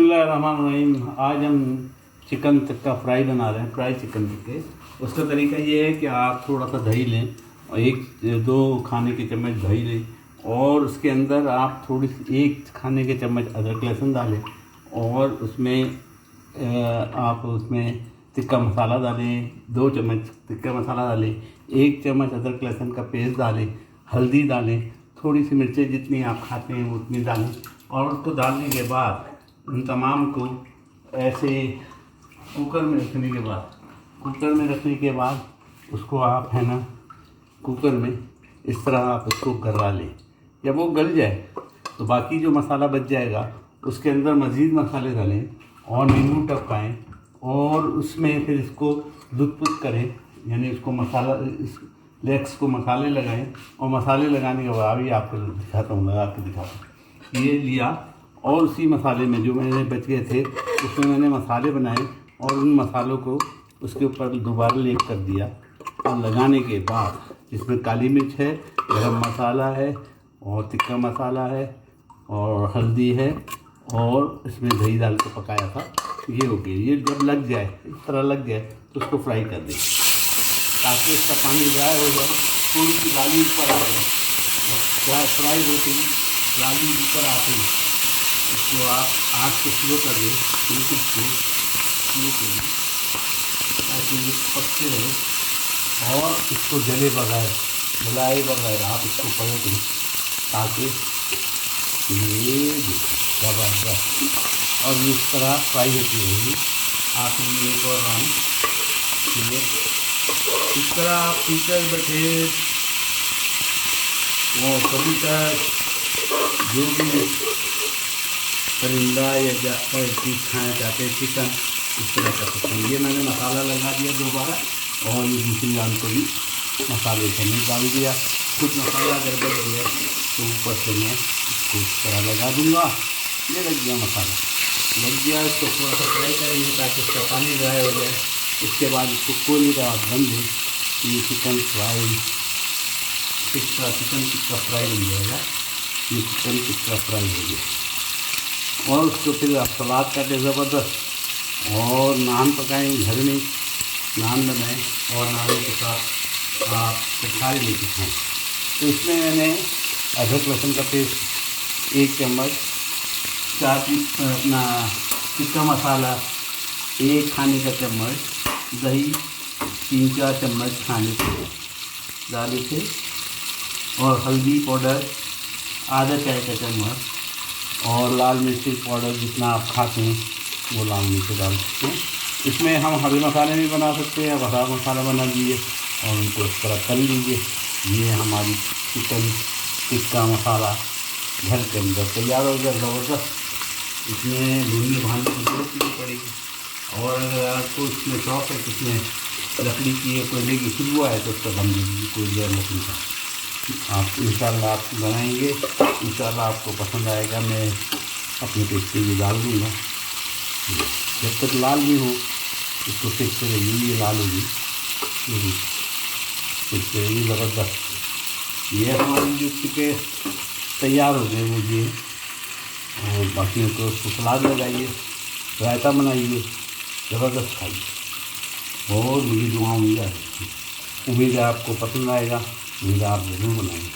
बिस्मिल्लाहिर्रहमानिर्रहीम। आज हम चिकन टिक्का फ्राई बना रहे हैं, फ्राई चिकन टिक्के। उसका तरीका ये है कि आप थोड़ा सा दही लें और 1-2 खाने के चम्मच दही लें और उसके अंदर आप थोड़ी सी 1 खाने के चम्मच अदरक लहसुन डालें और उसमें आप उसमें टिक्का मसाला डालें, 2 चम्मच टिक्का मसाला डालें, 1 चम्मच अदरक लहसुन का पेस्ट डालें, हल्दी डालें, थोड़ी सी मिर्चें जितनी आप खाते हैं उतनी डालें और उसको डालने के बाद उन तमाम को ऐसे कुकर में रखने के बाद उसको आप है ना कुकर में इस तरह आप उसको गरा लें। जब वो गल जाए तो बाकी जो मसाला बच जाएगा उसके अंदर मज़ीद मसाले डालें और नींबू टपकाएँ और उसमें फिर इसको लुत्फ़ करें, यानी उसको मसाला इस लेग्स को मसाले लगाएं और मसाले लगाने के बाद भी आपको दिखाता हूँ, लगा के दिखाता हूँ। ये लिया और उसी मसाले में जो मैंने बच गए थे उसमें मैंने मसाले बनाए और उन मसालों को उसके ऊपर दोबारा लेप कर दिया और लगाने के बाद इसमें काली मिर्च है, गरम मसाला है और टिक्का मसाला है और हल्दी है और इसमें दही डाल के पकाया था। ये हो गया। ये जब लग जाए, इस तरह लग जाए तो उसको फ्राई कर दें ताकि इसका पानी ड्राई हो जाए, थोड़ी सी गाली ऊपर आ जाए। फ्राई होते ही गाली ऊपर आते ही इसको आप आँच को स्लो कर दें, बिल्कुल स्लो कर दें ताकि ये पकते रहे और इसको जलाए बगैर आप इसको पलटें ताकि ये ज़बरदस्त और इस तरह फ्राई होती रहेगी। आखिर एक और राउंड इस तरह आप पीकर बैठे और कभी का जो भी परिंदा या चीज़ खाना चाहते हैं चिकन इस तरह कर सकते हैं। ये मैंने मसाला लगा दिया दोबारा और ये दूसरी जान को भी मसाले समेत डाल दिया। कुछ मसाला अगर बच गया तो ऊपर से मैं इसको इस तरह लगा दूँगा। ये लग गया मसाला, लग गया। इसको थोड़ा सा फ्राई करेंगे ताकि इसका पानी ड्राई हो जाए। इसके बाद इसको खोलने के बाद बंद दें। ये चिकन टिक्का फ्राई बन जाएगा। ये चिकन टिक्का फ्राई हो गया और उसको फिर आप सलाद काटें ज़बरदस्त और नान पकाएं, घर में नान बनाएं और नान के साथ आप कचारी लेके खाएँ। तो इसमें मैंने अदरक लहसुन का पेस्ट 1 चम्मच, 4 पीस अपना टिक्का मसाला 1 खाने का चम्मच, दही 3-4 चम्मच खाने के डाले थे और हल्दी पाउडर आधा चाय का चम्मच और लाल मिर्ची पाउडर जितना आप खाते हैं वो लाल मिर्ची डाल सकते हैं। इसमें हम हरे मसाले भी बना सकते हैं, हरा मसाला बना लीजिए और उनको इस तरह कर लीजिए। ये हमारी चिकन टिक्का मसाला घर के अंदर तैयार हो गया ज़बरदस्त। इसमें भूनने भानने की जरूरत नहीं पड़ेगी और अगर आपको इसमें शौक है कि इसमें लकड़ी की कोयले की खुशबू है तो उसका बन दीजिए कोई गैर लकड़ी का। आप इंशाल्लाह आप बनाएंगे, इंशाल्लाह आपको पसंद आएगा। मैं अपने टेस्टी भी डाल दूँगा। जब तक लाल नहीं हो इसको सेकते रहिए, ये लाल होगी सेकते रहिए ज़बरदस्त। ये हमारी जो टिक्के तैयार हो गए वो ये और बाकी को उसको सलाद लगाइए, रायता बनाइए, ज़बरदस्त खाइए और मुझे दुआओं उम्मीद है आपको पसंद आएगा। उम्मीद आप ज़रूर बनाएंगे।